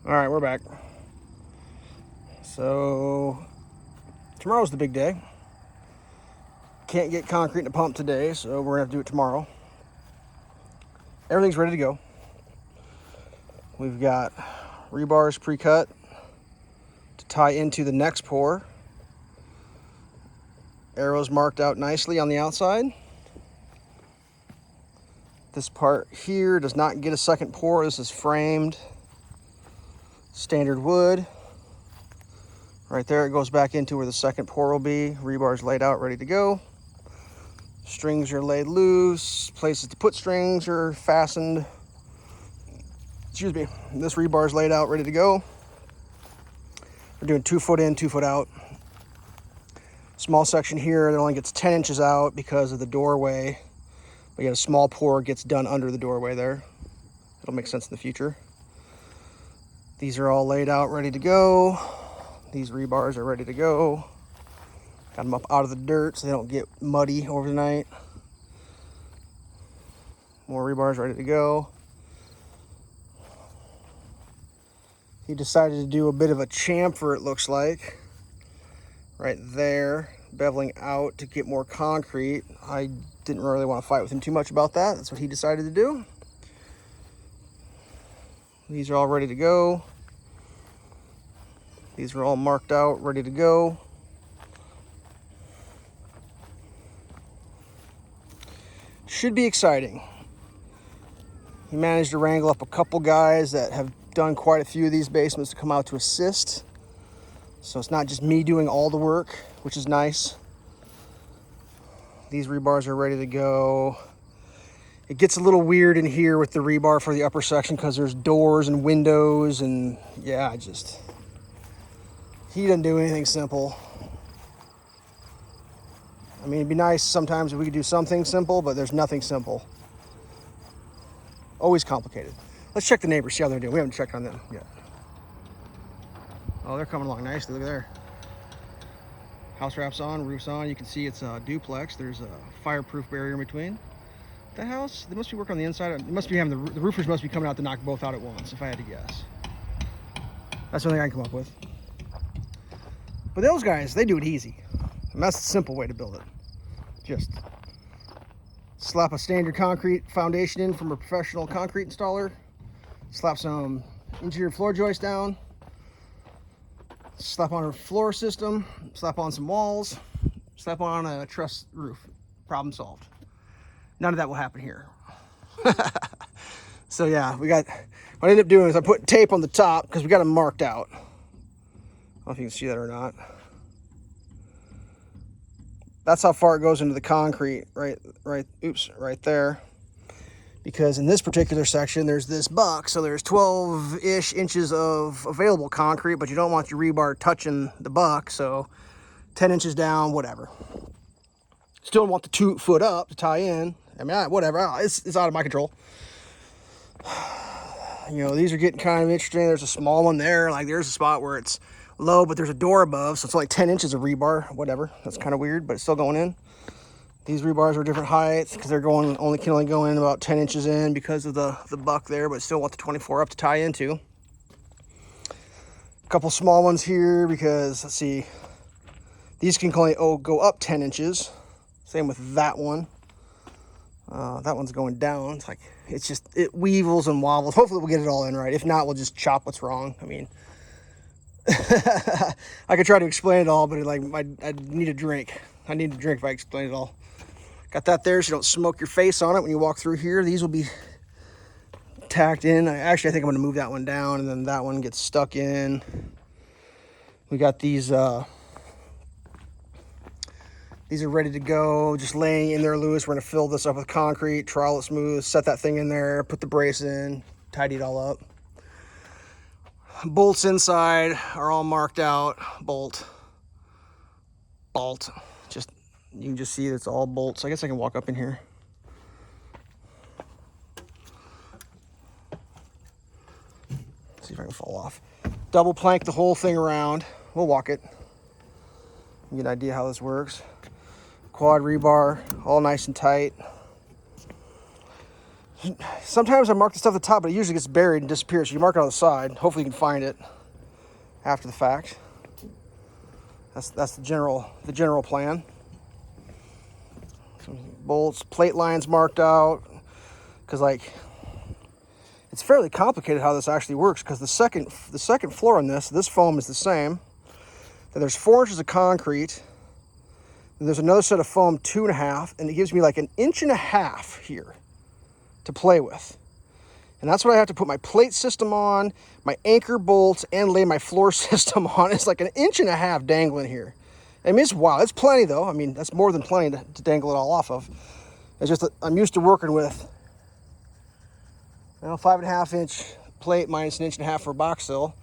All right, we're back. So tomorrow's the big day. Can't get concrete in the pump today, so we're gonna have to do it tomorrow. Everything's ready to go. We've got rebars pre-cut to tie into the next pour. Arrows marked out nicely on the outside. This part here does not get a second pour. This is framed standard wood. Right there, it goes back into where the second pour will be. Rebar's laid out, ready to go. Strings are laid loose. Places to put strings are fastened. Excuse me. This rebar is laid out, ready to go. We're doing 2 foot in, 2 foot out. Small section here that only gets 10 inches out because of the doorway. We got a small pour gets done under the doorway there. It'll make sense in the future. These are all laid out, ready to go. These rebars are ready to go. Got them up out of the dirt so they don't get muddy over the night. More rebars ready to go. He decided to do a bit of a chamfer, it looks like. Right there, beveling out to get more concrete. I didn't really want to fight with him too much about that. That's what he decided to do. These are all ready to go. These are all marked out, ready to go. Should be exciting. He managed to wrangle up a couple guys that have done quite a few of these basements to come out to assist. So it's not just me doing all the work, which is nice. These rebars are ready to go. It gets a little weird in here with the rebar for the upper section because there's doors and windows and yeah, he didn't do anything simple. I mean, it'd be nice sometimes if we could do something simple, but there's nothing simple. Always complicated. Let's check the neighbors, see how they're doing. We haven't checked on them yet. Oh, they're coming along nicely. Look there. House wraps on, roof's on. You can see it's a duplex. There's a fireproof barrier in between. The house, they must be working on the inside. They must be having the roofers must be coming out to knock both out at once, if I had to guess. That's the only thing I can come up with. But those guys, they do it easy. And that's the simple way to build it. Just slap a standard concrete foundation in from a professional concrete installer. Slap some interior floor joists down. Slap on a floor system. Slap on some walls. Slap on a truss roof. Problem solved. None of that will happen here. So yeah, what I ended up doing is I put tape on the top because we got them marked out. I don't know if you can see that or not. That's how far it goes into the concrete, right there. Because in this particular section, there's this buck, so there's 12-ish inches of available concrete, but you don't want your rebar touching the buck, so 10 inches down, whatever. Still want the 2 foot up to tie in. I mean, whatever, it's out of my control. You know, these are getting kind of interesting. There's a small one there, like there's a spot where it's low, but there's a door above, so it's like 10 inches of rebar, whatever. That's kind of weird, but it's still going in. These rebars are different heights because they're can only go in about 10 inches in because of the buck there, but still want the 24 up to tie into. A couple small ones here because, let's see, these can only go up 10 inches. Same with that one. That one's going down. It's like, it weevils and wobbles. Hopefully we'll get it all in right. If not, we'll just chop what's wrong. I mean, I could try to explain it all, but I need a drink. I need a drink if I explain it all. Got that there so you don't smoke your face on it when you walk through here. These will be tacked in. Actually, I think I'm going to move that one down, and then that one gets stuck in. We got these. These are ready to go, just laying in there loose. We're going to fill this up with concrete, trowel it smooth, set that thing in there, put the brace in, tidy it all up. Bolts inside are all marked out. Bolt. You can just see it's all bolts. I guess I can walk up in here. See if I can fall off. Double plank the whole thing around. We'll walk it. Get an idea how this works. Quad rebar, all nice and tight. Sometimes I mark the stuff at the top, but it usually gets buried and disappears. So you mark it on the side. Hopefully you can find it after the fact. That's the general plan. Some bolts, plate lines marked out, because like it's fairly complicated how this actually works. Because the second floor on this foam is the same. Then there's 4 inches of concrete. Then there's another set of foam, 2.5, and it gives me like 1.5 inches here to play with. And that's what I have to put my plate system on, my anchor bolts, and lay my floor system on. It's like 1.5 inches dangling here. I mean, it's wild. It's plenty, though. I mean, that's more than plenty to dangle it all off of. It's just that I'm used to working with, 5.5-inch plate minus 1.5 inches for a box sill.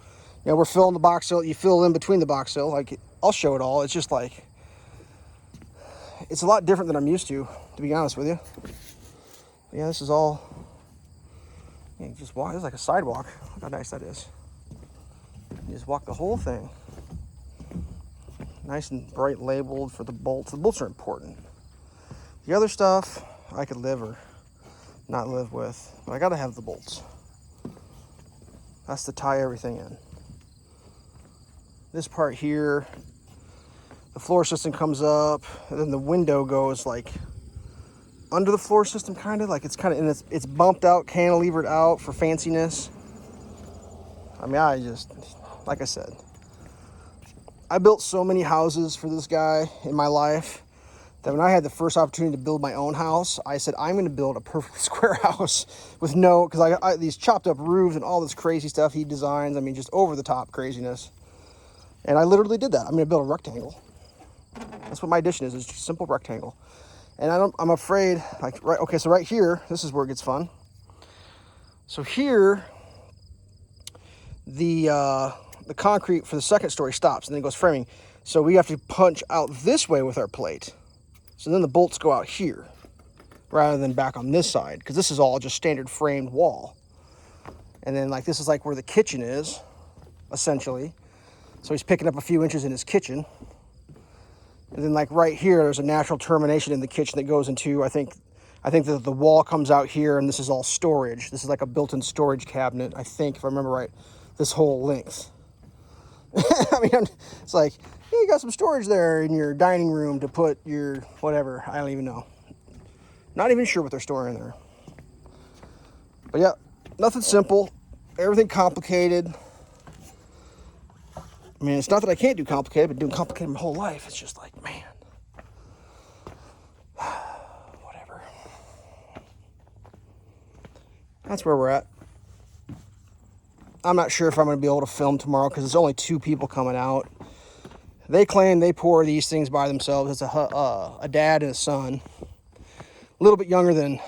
We're filling the box sill. You fill in between the box sill. Like, I'll show it all. It's just like, it's a lot different than I'm used to be honest with you. Yeah, this is all, you just walk. It's like a sidewalk. Look how nice that is. You just walk the whole thing. Nice and bright labeled for the bolts. The bolts are important. The other stuff I could live or not live with, but I gotta have the bolts. That's to tie everything in. This part here, the floor system comes up, and then the window goes like under the floor system, kind of like it's kind of, and it's bumped out, cantilevered out for fanciness. I mean, like I said, I built so many houses for this guy in my life that when I had the first opportunity to build my own house, I said, I'm going to build a perfect square house with because I these chopped up roofs and all this crazy stuff he designs. I mean, just over the top craziness. And I literally did that. I'm going to build a rectangle. That's what my addition is just a simple rectangle. And I'm afraid, so right here, this is where it gets fun. So here, the concrete for the second story stops and then it goes framing. So we have to punch out this way with our plate. So then the bolts go out here rather than back on this side, because this is all just standard framed wall. And then like this is like where the kitchen is, essentially. So he's picking up a few inches in his kitchen. And then like right here, there's a natural termination in the kitchen that goes into, I think that the wall comes out here and this is all storage. This is like a built-in storage cabinet, I think, if I remember right, this whole length. I mean, it's like, yeah, you got some storage there in your dining room to put your whatever. I don't even know. Not even sure what they're storing there. But yeah, nothing simple. Everything complicated. I mean, it's not that I can't do complicated, but doing complicated my whole life, it's just like, man. Whatever. That's where we're at. I'm not sure if I'm going to be able to film tomorrow because it's only 2 people coming out. They claim they pour these things by themselves. It's a dad and a son. A little bit younger than...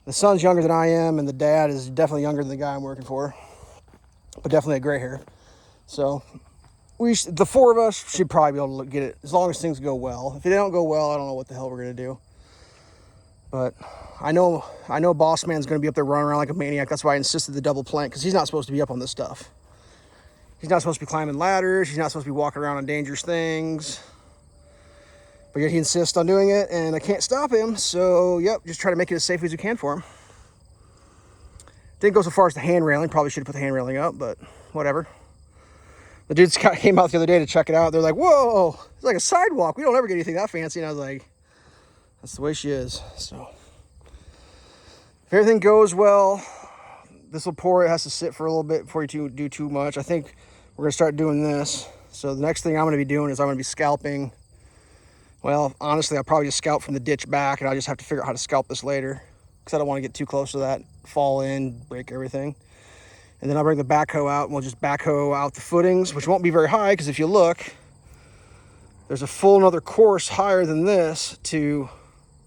The son's younger than I am, and the dad is definitely younger than the guy I'm working for. But definitely a gray hair. So, the 4 of us should probably be able to get it as long as things go well. If they don't go well, I don't know what the hell we're going to do. But I know Boss Man's going to be up there running around like a maniac. That's why I insisted the double plank, because he's not supposed to be up on this stuff. He's not supposed to be climbing ladders. He's not supposed to be walking around on dangerous things. But yet he insists on doing it, and I can't stop him. So, yep, just try to make it as safe as we can for him. Didn't go so far as the hand railing. Probably should have put the hand railing up, but whatever. The dudes came out the other day to check it out. They're like, whoa, it's like a sidewalk. We don't ever get anything that fancy. And I was like, that's the way she is. So if everything goes well, this will pour. It has to sit for a little bit before you do too much. I think we're going to start doing this. So the next thing I'm going to be doing is I'm going to be scalping. Well, honestly, I'll probably just scalp from the ditch back, and I'll just have to figure out how to scalp this later because I don't want to get too close to that, fall in, break everything. And then I'll bring the backhoe out, and we'll just backhoe out the footings, which won't be very high, because if you look, there's a full another course higher than this to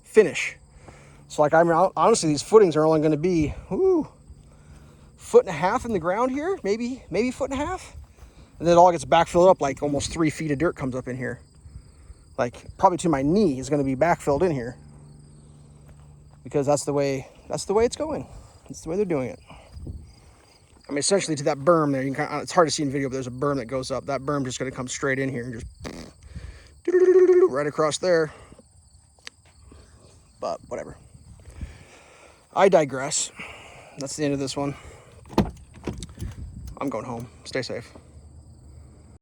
finish. So, like, honestly, these footings are only going to be, 1.5 foot in the ground here, maybe 1.5 foot. And then it all gets backfilled up, like almost 3 feet of dirt comes up in here. Like, probably to my knee is going to be backfilled in here. Because that's the way it's going. That's the way they're doing it. I mean, essentially to that berm there, it's hard to see in video, but there's a berm that goes up. That berm just going to come straight in here and just right across there. But whatever. I digress. That's the end of this one. I'm going home. Stay safe.